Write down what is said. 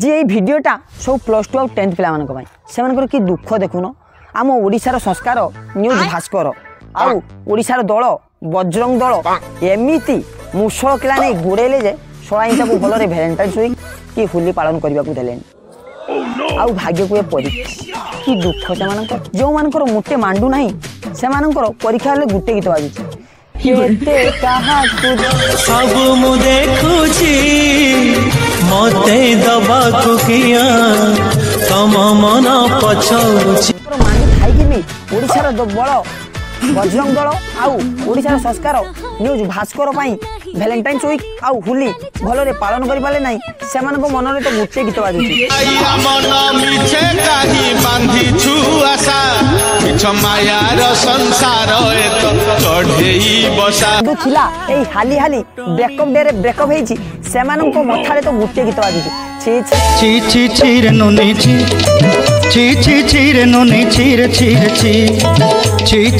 जी ये भिडटा सब +2 और 10th पिला से कि दुख देखुन आम ओडिशार संस्कार न्यूज भास्कर आउ ओडिशार दल बजरंग दल एमती मुसल किला नहीं गोड़ेले जे 16 इंच को भल भैलेंटाइन्स वीक कि होली पालन करने को देले आउ भाग्य को परीक्षा कि दुख से जो मानकर मुटे मांडू ना से परीक्षा हेल्ले गोटे गीत बाजुचे सब मु देखुची मते दबाकु किया तम मन पछौची मानी खाई भी ओडिशार बल बजरंग दल आउ ओडिशार संस्कार न्यूज भास्कर भैलेंटाइन्स वीक आउ होली भल पालन कर पारे ना से मन में तो गोटे गीत बाजुची हाली हाली ब्रेकअप डे रे ब्रेकअप होईची से मथारे तो गोटे गीत बाजुची ची ची ची रे नोनी ची ची ची ची रे नोनी ची रे ची ची ची